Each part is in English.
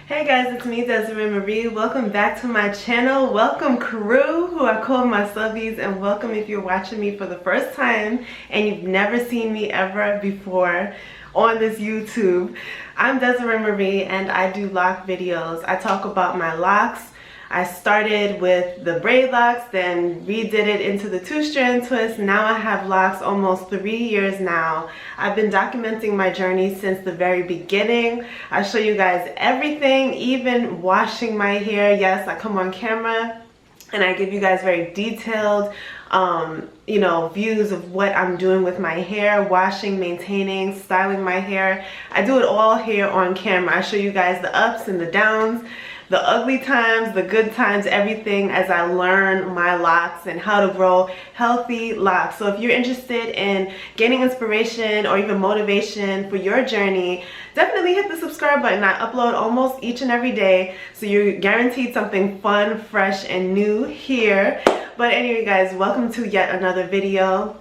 Hey guys, it's me, Desiree Marie. Welcome back to my channel. Welcome crew, who I call my subbies, and welcome if you're watching me for the first time and you've never seen me ever before on this YouTube. I'm Desiree Marie and I do lock videos. I talk about my locks. I started with the braid locks, then redid it into the 2-strand twist. Now I have locks almost 3 years now. I've been documenting my journey since the very beginning. I show you guys everything, even washing my hair. Yes, I come on camera and I give you guys very detailed views of what I'm doing with my hair, washing, maintaining, styling my hair. I do it all here on camera. I show you guys the ups and the downs, the ugly times, the good times, everything as I learn my locks and how to grow healthy locks. So if you're interested in gaining inspiration or even motivation for your journey, definitely hit the subscribe button. I upload almost each and every day, so you're guaranteed something fun, fresh, and new here. But anyway guys, welcome to yet another video.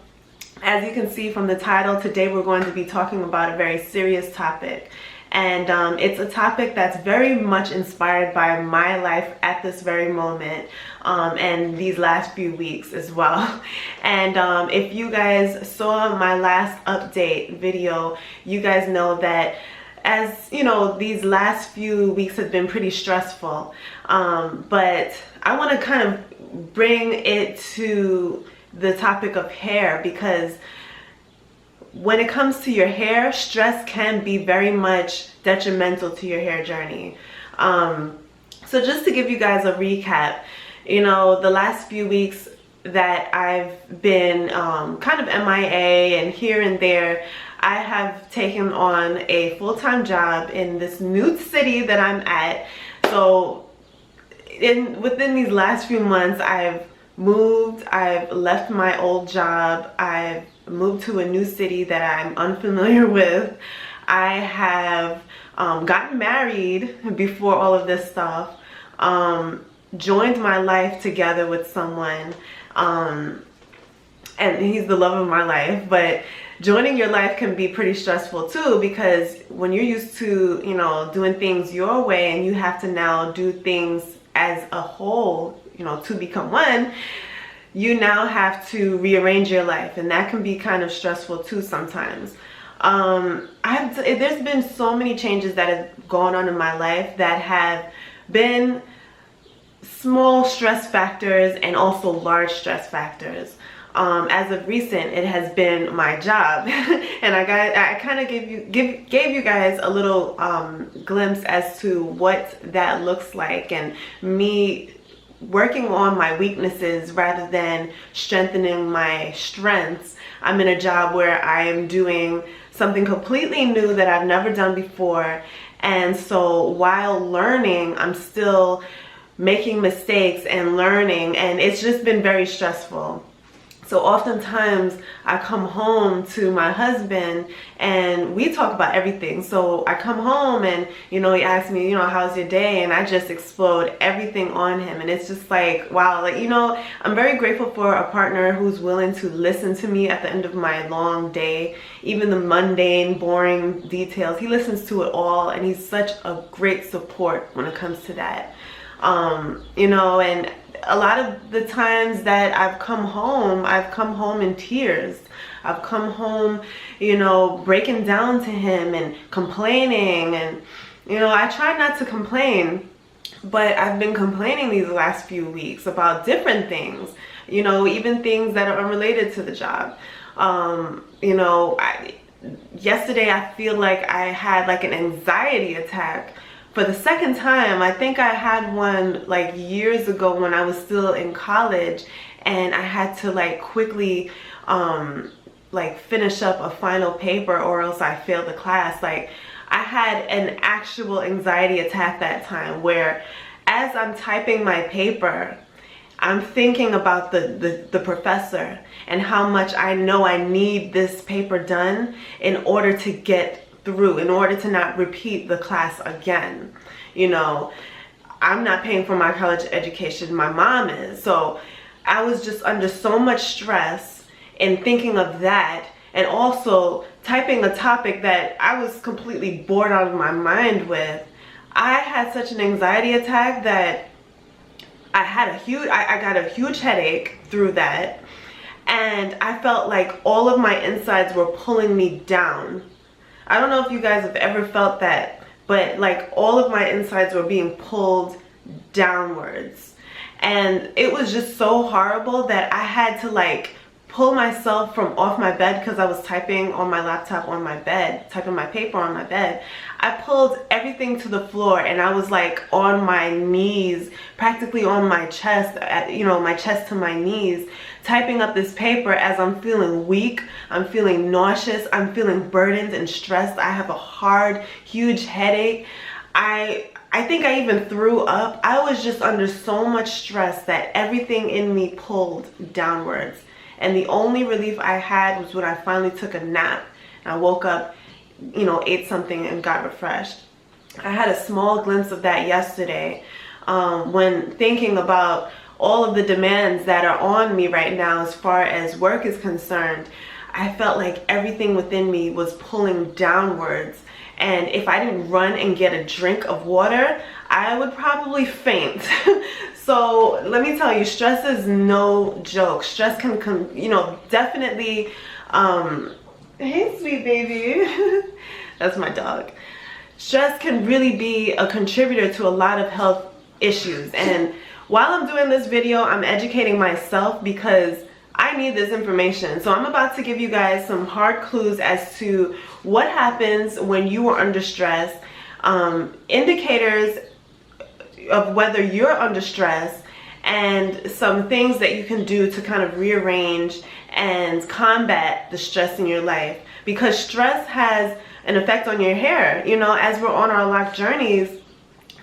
As you can see from the title, today we're going to be talking about a very serious topic. And it's a topic that's very much inspired by my life at this very moment and these last few weeks as well. And if you guys saw my last update video, you guys know that, as you know, these last few weeks have been pretty stressful. But I want to kind of bring it to the topic of hair, because when it comes to your hair, stress can be very much detrimental to your hair journey. So just to give you guys a recap, the last few weeks that I've been kind of MIA and here and there, I have taken on a full-time job in this new city that I'm at. So within these last few months, I've moved, I've left my old job, I've moved to a new city that I'm unfamiliar with. I have gotten married before all of this stuff, joined my life together with someone, and he's the love of my life. But joining your life can be pretty stressful too, because when you're used to doing things your way and you have to now do things as a whole, to become one, you now have to rearrange your life, and that can be kind of stressful too sometimes. There's been so many changes that have gone on in my life that have been small stress factors and also large stress factors. As of recent, it has been my job, and I kind of gave you guys a little glimpse as to what that looks like, and me working on my weaknesses rather than strengthening my strengths. I'm in a job where I am doing something completely new that I've never done before, and so while learning, I'm still making mistakes and learning, and it's just been very stressful. So oftentimes I come home to my husband and we talk about everything. So I come home and, he asks me, how's your day? And I just explode everything on him. And it's just like, wow, I'm very grateful for a partner who's willing to listen to me at the end of my long day, even the mundane, boring details. He listens to it all, and he's such a great support when it comes to that. And a lot of the times that I've come home in tears. I've come home, breaking down to him and complaining, and I try not to complain, but I've been complaining these last few weeks about different things, even things that are unrelated to the job. Yesterday I feel like I had like an anxiety attack for the second time. I think I had one like years ago when I was still in college, and I had to quickly finish up a final paper or else I failed the class. I had an actual anxiety attack that time, where as I'm typing my paper, I'm thinking about the professor and how much I know I need this paper done in order to get through, in order to not repeat the class again. I'm not paying for my college education, my mom is. So I was just under so much stress in thinking of that, and also typing a topic that I was completely bored out of my mind with. I had such an anxiety attack that I got a huge headache through that, and I felt like all of my insides were pulling me down. I don't know if you guys have ever felt that, but like all of my insides were being pulled downwards. And it was just so horrible that I had to like pull myself from off my bed because I was typing on my laptop on my bed, typing my paper on my bed. I pulled everything to the floor and I was like on my knees, practically on my chest, my chest to my knees, typing up this paper as I'm feeling weak, I'm feeling nauseous, I'm feeling burdened and stressed. I have a hard, huge headache. I think I even threw up. I was just under so much stress that everything in me pulled downwards. And the only relief I had was when I finally took a nap. I woke up, ate something and got refreshed. I had a small glimpse of that yesterday when thinking about all of the demands that are on me right now as far as work is concerned. I felt like everything within me was pulling downwards. And if I didn't run and get a drink of water, I would probably faint. So let me tell you, stress is no joke. Stress can definitely, hey sweet baby, that's my dog. Stress can really be a contributor to a lot of health issues. And while I'm doing this video, I'm educating myself because I need this information. So I'm about to give you guys some hard clues as to what happens when you are under stress, indicators of whether you're under stress, and some things that you can do to kind of rearrange and combat the stress in your life. Because stress has an effect on your hair. As we're on our LOC journeys,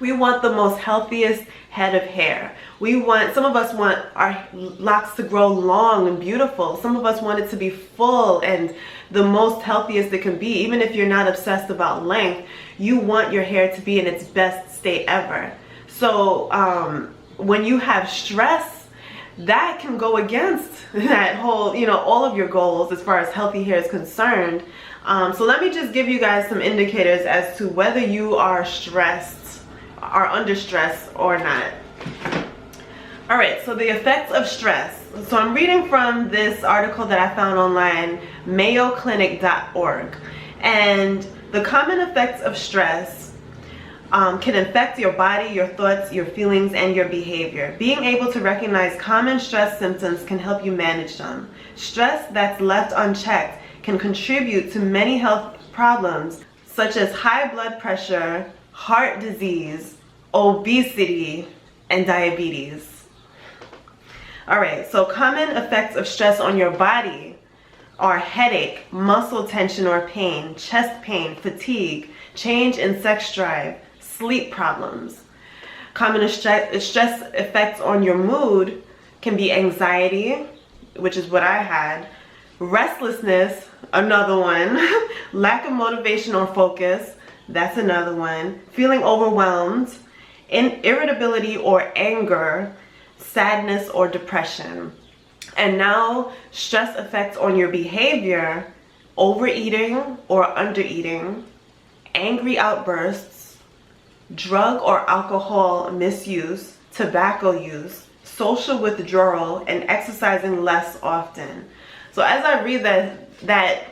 we want the most healthiest head of hair. Some of us want our locks to grow long and beautiful. Some of us want it to be full and the most healthiest it can be. Even if you're not obsessed about length, you want your hair to be in its best state ever. So when you have stress, that can go against that whole, all of your goals as far as healthy hair is concerned. So let me just give you guys some indicators as to whether you are under stress or not. All right, so the effects of stress. So I'm reading from this article that I found online, mayoclinic.org. And the common effects of stress can affect your body, your thoughts, your feelings, and your behavior. Being able to recognize common stress symptoms can help you manage them. Stress that's left unchecked can contribute to many health problems such as high blood pressure, heart disease, obesity, and diabetes. All right, so common effects of stress on your body are headache, muscle tension or pain, chest pain, fatigue, change in sex drive, sleep problems. Common stress effects on your mood can be anxiety, which is what I had, restlessness, another one, lack of motivation or focus, that's another one, feeling overwhelmed, irritability or anger, sadness or depression. And now stress effects on your behavior: overeating or undereating, angry outbursts, drug or alcohol misuse, tobacco use, social withdrawal, and exercising less often. So as I read that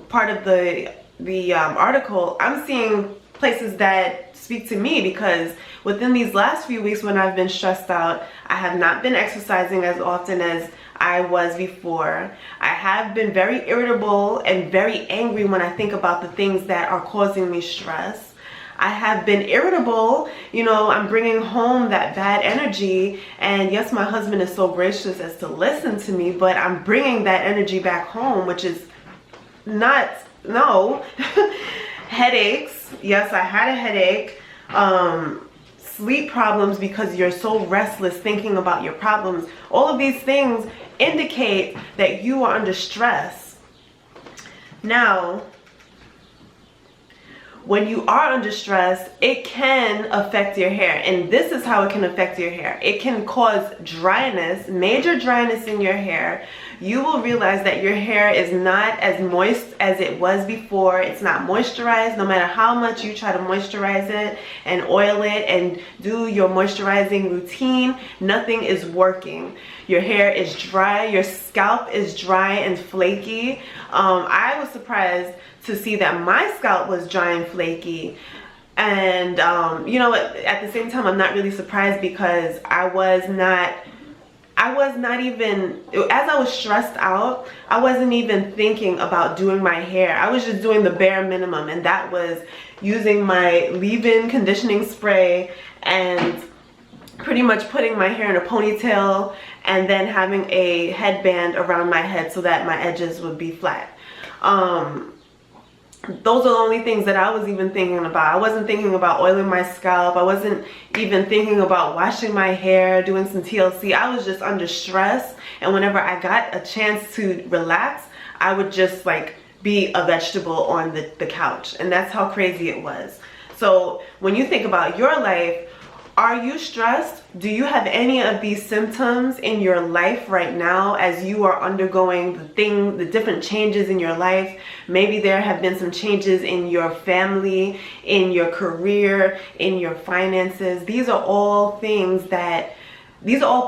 part of the article, I'm seeing places that speak to me, because within these last few weeks when I've been stressed out, I have not been exercising as often as I was before. I have been very irritable and very angry when I think about the things that are causing me stress. I have been irritable, I'm bringing home that bad energy, and yes, my husband is so gracious as to listen to me, but I'm bringing that energy back home, which is no. Headaches, yes, I had a headache. Sleep problems because you're so restless thinking about your problems. All of these things indicate that you are under stress. Now, when you are under stress, it can affect your hair, and this is how it can affect your hair. It can cause dryness, major dryness in your hair. you will realize that your hair is not as moist as it was before. It's not moisturized. No matter how much you try to moisturize it and oil it and do your moisturizing routine, nothing is working. Your hair is dry, your scalp is dry and flaky. I was surprised to see that my scalp was dry and flaky. And you know what, at the same time, I'm not really surprised because I was not even, as I was stressed out, I wasn't even thinking about doing my hair. I was just doing the bare minimum, and that was using my leave-in conditioning spray and pretty much putting my hair in a ponytail and then having a headband around my head so that my edges would be flat. Those are the only things that I was even thinking about. I wasn't thinking about oiling my scalp. I wasn't even thinking about washing my hair, doing some TLC. I was just under stress, and whenever I got a chance to relax, I would just like be a vegetable on the couch, and that's how crazy it was. So when you think about your life, are you stressed? Do you have any of these symptoms in your life right now as you are undergoing the different changes in your life? Maybe there have been some changes in your family, in your career, in your finances. These are all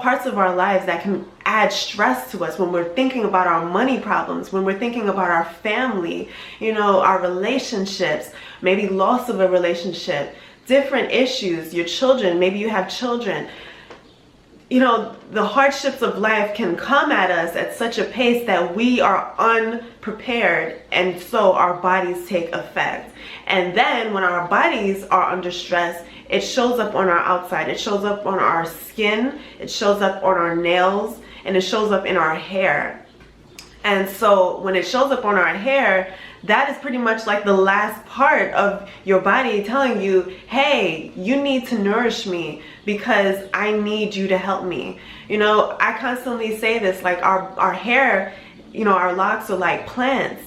parts of our lives that can add stress to us when we're thinking about our money problems, when we're thinking about our family, you know, our relationships, maybe loss of a relationship, different issues, your children, maybe you have children. You know, the hardships of life can come at us at such a pace that we are unprepared, and so our bodies take effect. And then when our bodies are under stress, it shows up on our outside. It shows up on our skin, it shows up on our nails, and it shows up in our hair. And so when it shows up on our hair, that is pretty much like the last part of your body telling you, hey, you need to nourish me because I need you to help me. You know, I constantly say this, like our hair, you know, our locks are like plants.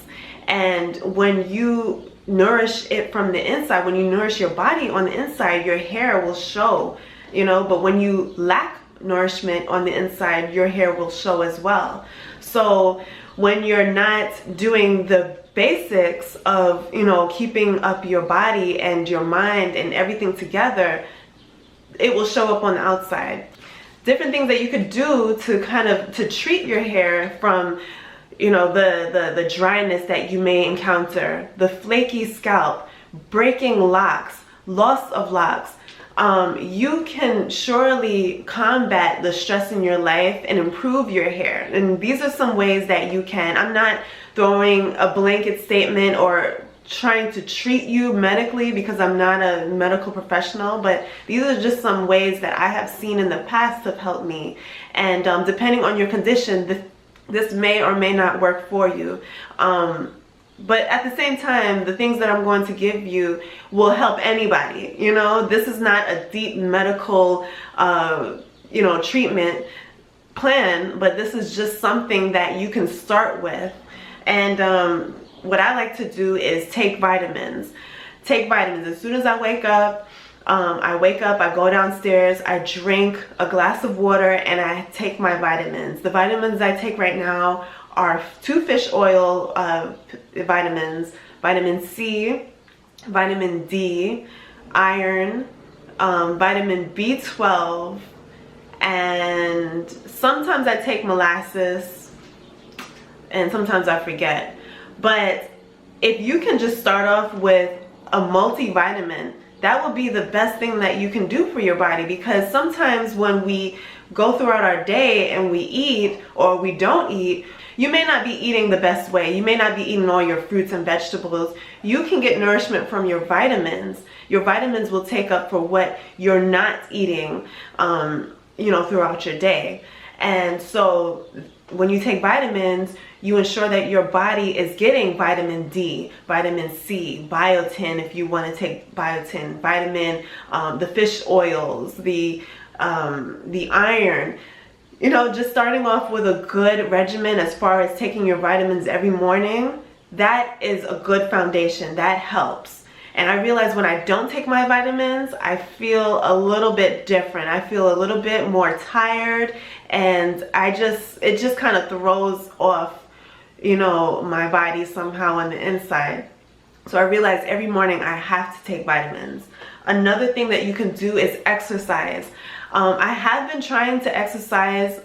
And when you nourish it from the inside, when you nourish your body on the inside, your hair will show, you know, but when you lack nourishment on the inside, your hair will show as well. So when you're not doing the basics of, you know, keeping up your body and your mind and everything together, it will show up on the outside. Different things that you could do to kind of to treat your hair from, you know, the dryness that you may encounter, the flaky scalp, breaking locks, loss of locks. You can surely combat the stress in your life and improve your hair. And these are some ways that you can. I'm not throwing a blanket statement or trying to treat you medically because I'm not a medical professional, but these are just some ways that I have seen in the past have helped me. And depending on your condition, this may or may not work for you. But at the same time, the things that I'm going to give you will help anybody. You know, this is not a deep medical, you know, treatment plan, but this is just something that you can start with. And what I like to do is take vitamins. Take vitamins. As soon as I wake up, I go downstairs, I drink a glass of water, and I take my vitamins. The vitamins I take right now are 2 fish oil vitamins, vitamin C, vitamin D, iron, vitamin B12, and sometimes I take molasses, and sometimes I forget. But if you can just start off with a multivitamin, that would be the best thing that you can do for your body, because sometimes when we go throughout our day and we eat or we don't eat, you may not be eating the best way. You may not be eating all your fruits and vegetables. You can get nourishment from your vitamins. Your vitamins will take up for what you're not eating, you know, throughout your day. And so when you take vitamins, you ensure that your body is getting vitamin D, vitamin C, biotin if you want to take biotin, vitamin, the fish oils, the iron. You know, just starting off with a good regimen as far as taking your vitamins every morning, that is a good foundation. That helps. And I realize when I don't take my vitamins, I feel a little bit different. I feel a little bit more tired, and it just kind of throws off, you know, my body somehow on the inside. So I realized every morning I have to take vitamins. Another thing that you can do is exercise. I have been trying to exercise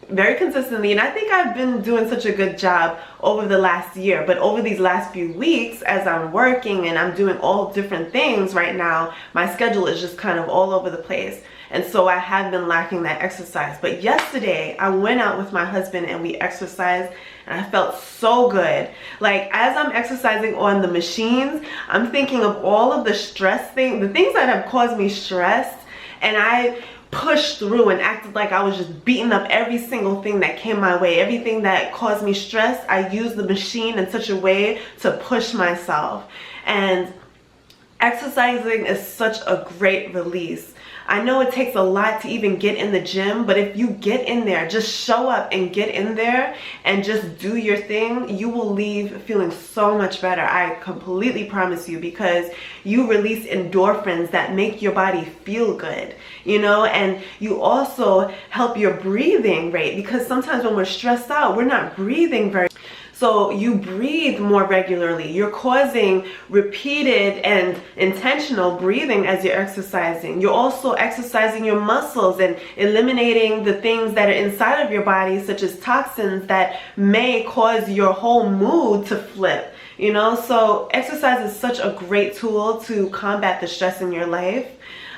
very consistently, and I think I've been doing such a good job over the last year. But over these last few weeks, as I'm working and I'm doing all different things right now, my schedule is just kind of all over the place. And so I have been lacking that exercise. But yesterday I went out with my husband and we exercised, and I felt so good. Like, as I'm exercising on the machines, I'm thinking of all of the stress things, the things that have caused me stress, and I pushed through and acted like I was just beating up every single thing that came my way. Everything that caused me stress, I used the machine in such a way to push myself. And exercising is such a great release. I know it takes a lot to even get in the gym, but if you get in there, just show up and get in there and just do your thing, you will leave feeling so much better. I completely promise you, because you release endorphins that make your body feel good, you know, and you also help your breathing rate, because sometimes when we're stressed out, we're not breathing very. So you breathe more regularly. You're causing repeated and intentional breathing as you're exercising. You're also exercising your muscles and eliminating the things that are inside of your body, such as toxins that may cause your whole mood to flip. You know, so exercise is such a great tool to combat the stress in your life.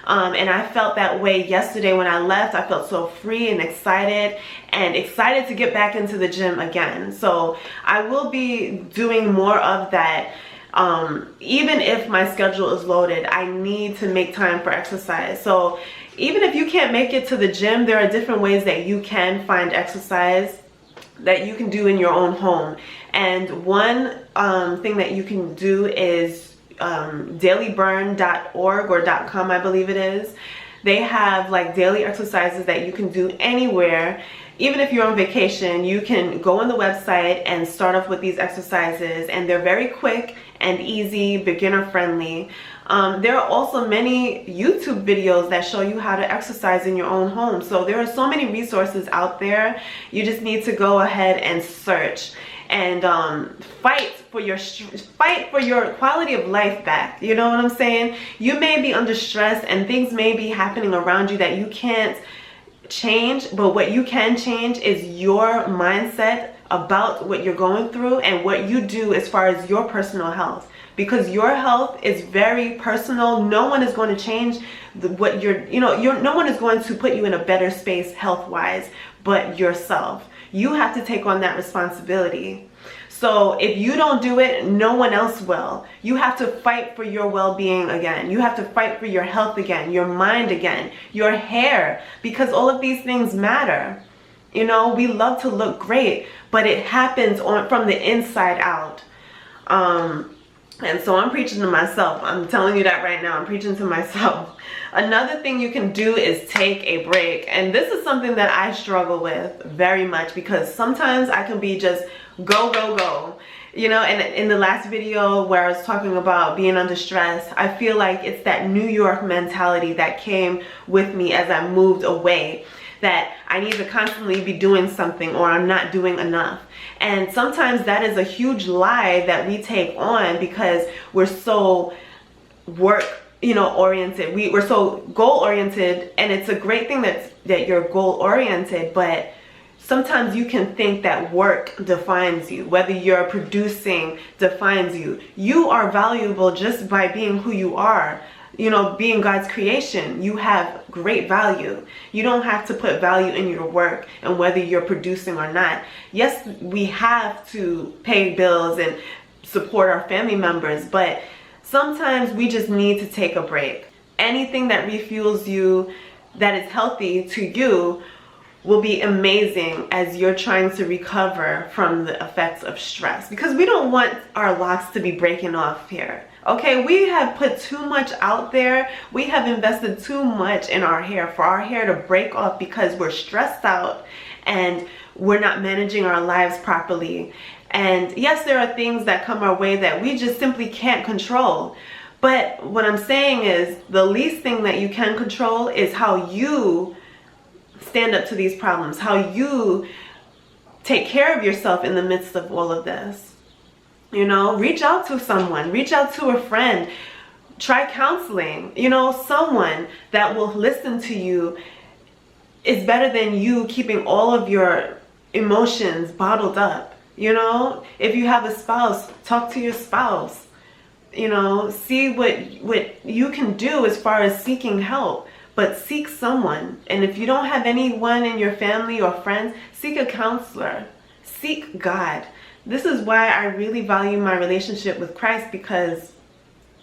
And I felt that way yesterday when I left. I felt so free and excited to get back into the gym again. So I will be doing more of that. Even if my schedule is loaded, I need to make time for exercise. So even if you can't make it to the gym, there are different ways that you can find exercise that you can do in your own home. And one thing that you can do is dailyburn.org or .com, I believe it is. They have like daily exercises that you can do anywhere. Even if you're on vacation, you can go on the website and start off with these exercises, and they're very quick and easy, beginner friendly. There are also many YouTube videos that show you how to exercise in your own home. So there are so many resources out there. You just need to go ahead and search and fight for your quality of life back. You know what I'm saying? You may be under stress and things may be happening around you that you can't change, but what you can change is your mindset about what you're going through and what you do as far as your personal health, because your health is very personal. No one is going to change no one is going to put you in a better space health-wise but yourself. You have to take on that responsibility. So if you don't do it, no one else will. You have to fight for your well-being again. You have to fight for your health again, your mind again, your hair, because all of these things matter. You know, we love to look great, but it happens from the inside out. And so I'm preaching to myself. I'm telling you that right now. I'm preaching to myself. Another thing you can do is take a break. And this is something that I struggle with very much, because sometimes I can be just go, go, go. You know, and in the last video where I was talking about being under stress, I feel like it's that New York mentality that came with me as I moved away, that I need to constantly be doing something or I'm not doing enough. And sometimes that is a huge lie that we take on because we're so oriented. We're so goal oriented, and it's a great thing that you're goal oriented, but sometimes you can think that work defines you, whether you're producing defines you. You are valuable just by being who you are. You know, being God's creation, you have great value. You don't have to put value in your work and whether you're producing or not. Yes, we have to pay bills and support our family members, but sometimes we just need to take a break. Anything that refuels you, that is healthy to you, will be amazing as you're trying to recover from the effects of stress, because we don't want our locks to be breaking off here. Okay, we have put too much out there. We have invested too much in our hair for our hair to break off because we're stressed out and we're not managing our lives properly. And yes, there are things that come our way that we just simply can't control. But what I'm saying is the least thing that you can control is how you stand up to these problems, how you take care of yourself in the midst of all of this. You know, reach out to someone, reach out to a friend, try counseling. You know, someone that will listen to you is better than you keeping all of your emotions bottled up. You know, if you have a spouse, talk to your spouse. You know, see what you can do as far as seeking help, but seek someone. And if you don't have anyone in your family or friends, seek a counselor, seek God. This is why I really value my relationship with Christ, because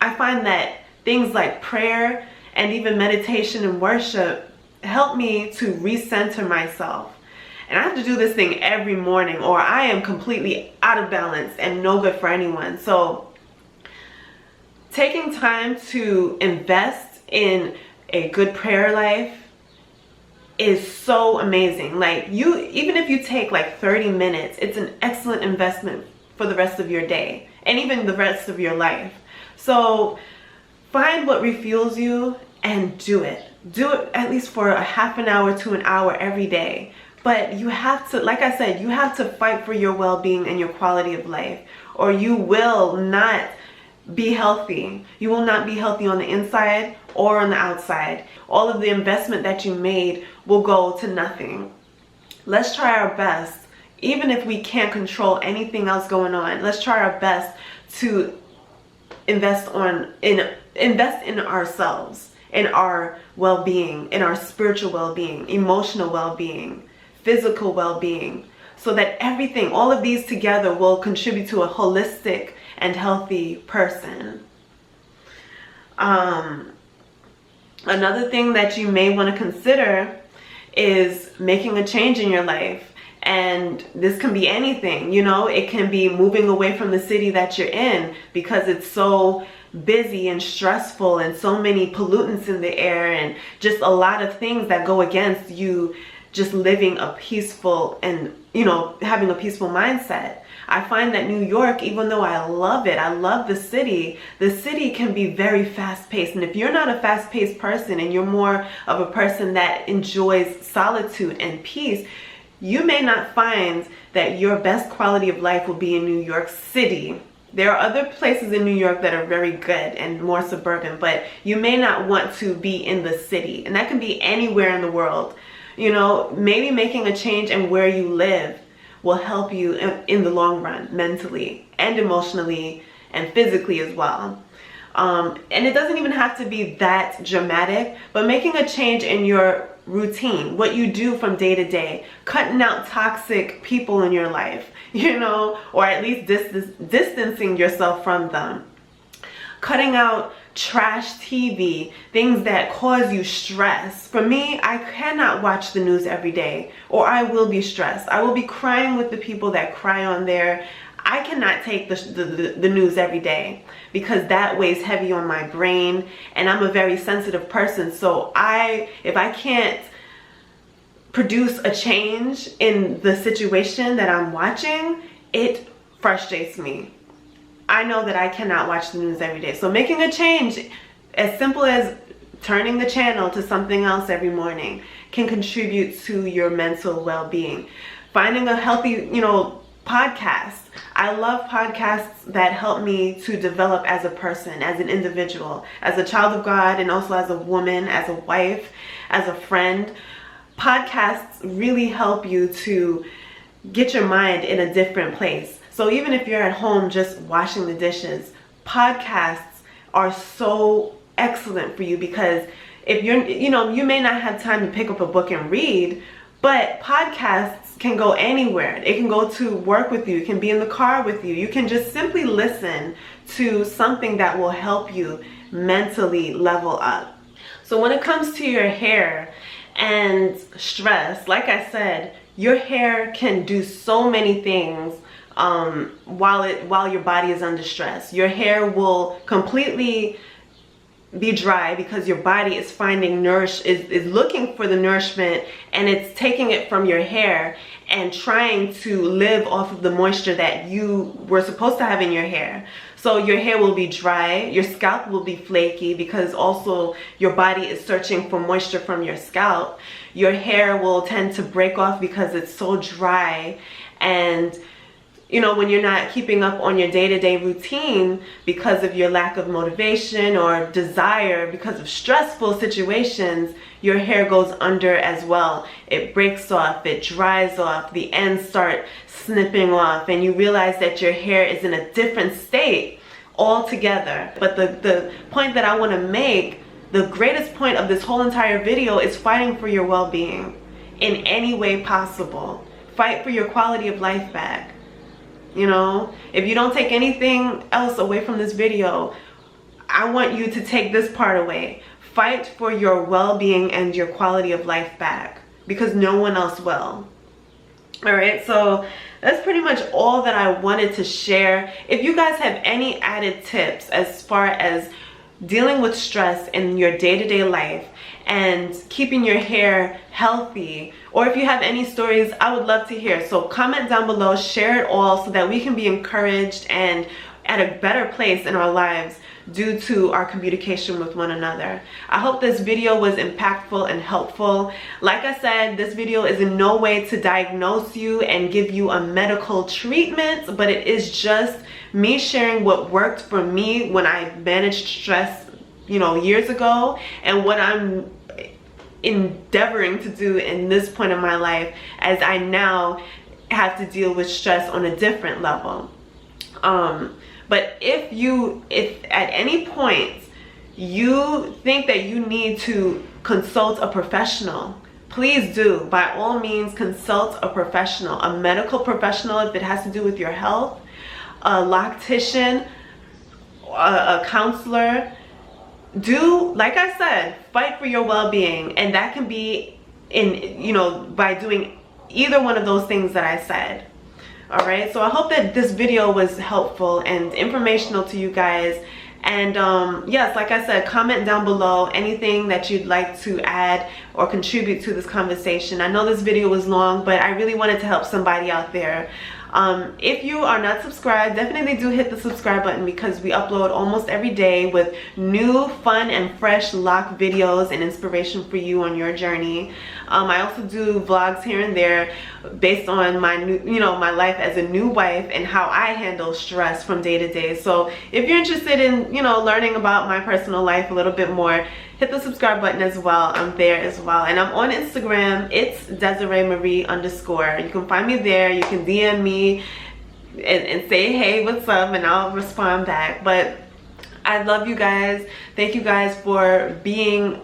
I find that things like prayer and even meditation and worship help me to recenter myself. And I have to do this thing every morning or I am completely out of balance and no good for anyone. So taking time to invest in a good prayer life is so amazing. Like, even if you take like 30 minutes, it's an excellent investment for the rest of your day and even the rest of your life. So find what refuels you and do it. Do it at least for a half an hour to an hour every day. But you have to, like I said, you have to fight for your well-being and your quality of life, or you will not be healthy. You will not be healthy on the inside or on the outside. All of the investment that you made will go to nothing. Let's try our best, even if we can't control anything else going on. Let's try our best to invest in ourselves, in our well-being, in our spiritual well-being, emotional well-being, physical well-being, so that everything, all of these together, will contribute to a holistic and healthy person. Another thing that you may want to consider is making a change in your life. And this can be anything, you know, it can be moving away from the city that you're in because it's so busy and stressful and so many pollutants in the air and just a lot of things that go against you just living a peaceful and, you know, having a peaceful mindset. I find that New York, even though I love it, I love the city can be very fast-paced. And if you're not a fast-paced person and you're more of a person that enjoys solitude and peace, you may not find that your best quality of life will be in New York City. There are other places in New York that are very good and more suburban, but you may not want to be in the city. And that can be anywhere in the world. You know, maybe making a change in where you live will help you in the long run, mentally and emotionally and physically as well. And it doesn't even have to be that dramatic, but making a change in your routine, what you do from day to day, cutting out toxic people in your life, you know, or at least distancing yourself from them. Cutting out trash TV, things that cause you stress. For me, I cannot watch the news every day or I will be stressed. I will be crying with the people that cry on there. I cannot take the news every day because that weighs heavy on my brain and I'm a very sensitive person. So if I can't produce a change in the situation that I'm watching, it frustrates me. I know that I cannot watch the news every day. So making a change, as simple as turning the channel to something else every morning, can contribute to your mental well-being. Finding a healthy, you know, podcast. I love podcasts that help me to develop as a person, as an individual, as a child of God, and also as a woman, as a wife, as a friend. Podcasts really help you to get your mind in a different place. So even if you're at home just washing the dishes, podcasts are so excellent for you because if you're, you know, you may not have time to pick up a book and read, but podcasts can go anywhere. It can go to work with you. It can be in the car with you. You can just simply listen to something that will help you mentally level up. So when it comes to your hair and stress, like I said, your hair can do so many things while your body is under stress. Your hair will completely be dry because your body is finding is looking for the nourishment, and it's taking it from your hair and trying to live off of the moisture that you were supposed to have in your hair. So your hair will be dry, your scalp will be flaky because also your body is searching for moisture from your scalp. Your hair will tend to break off because it's so dry, and you know, when you're not keeping up on your day-to-day routine because of your lack of motivation or desire, because of stressful situations, your hair goes under as well. It breaks off, it dries off, the ends start snipping off, and you realize that your hair is in a different state altogether. But the point that I want to make, the greatest point of this whole entire video, is fighting for your well-being in any way possible. Fight for your quality of life back. You know, if you don't take anything else away from this video, I want you to take this part away. Fight for your well-being and your quality of life back, because no one else will. All right, so that's pretty much all that I wanted to share. If you guys have any added tips as far as dealing with stress in your day-to-day life and keeping your hair healthy, or if you have any stories, I would love to hear. So comment down below, share it all so that we can be encouraged and at a better place in our lives due to our communication with one another. I hope this video was impactful and helpful. Like I said, this video is in no way to diagnose you and give you a medical treatment, but it is just me sharing what worked for me when I managed stress, you know, years ago, and what I'm endeavoring to do in this point in my life as I now have to deal with stress on a different level. But if at any point you think that you need to consult a professional, please do. By all means, consult a professional, a medical professional if it has to do with your health, a loctician, a counselor. Do, like I said, fight for your well-being, and that can be in, you know, by doing either one of those things that I said. All right, so I hope that this video was helpful and informational to you guys. And yes, like I said, comment down below anything that you'd like to add or contribute to this conversation. I know this video was long, but I really wanted to help somebody out there. If you are not subscribed, definitely do hit the subscribe button, because we upload almost every day with new, fun, and fresh lock videos and inspiration for you on your journey. I also do vlogs here and there based on my new, you know, my life as a new wife and how I handle stress from day to day. So if you're interested in, you know, learning about my personal life a little bit more, hit the subscribe button as well. I'm there as well, and I'm on Instagram. It's Desiree Marie _. You can find me there. You can DM me and say, hey, what's up, and I'll respond back. But I love you guys. Thank you guys for being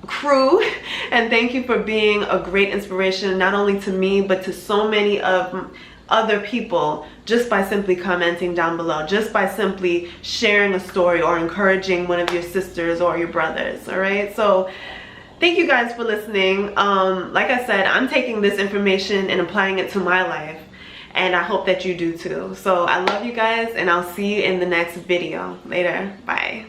crew, and thank you for being a great inspiration, not only to me but to so many of other people, just by simply commenting down below, just by simply sharing a story or encouraging one of your sisters or your brothers. All right, so thank you guys for listening. Like I said, I'm taking this information and applying it to my life, and I hope that you do too. So I love you guys, and I'll see you in the next video. Later, bye.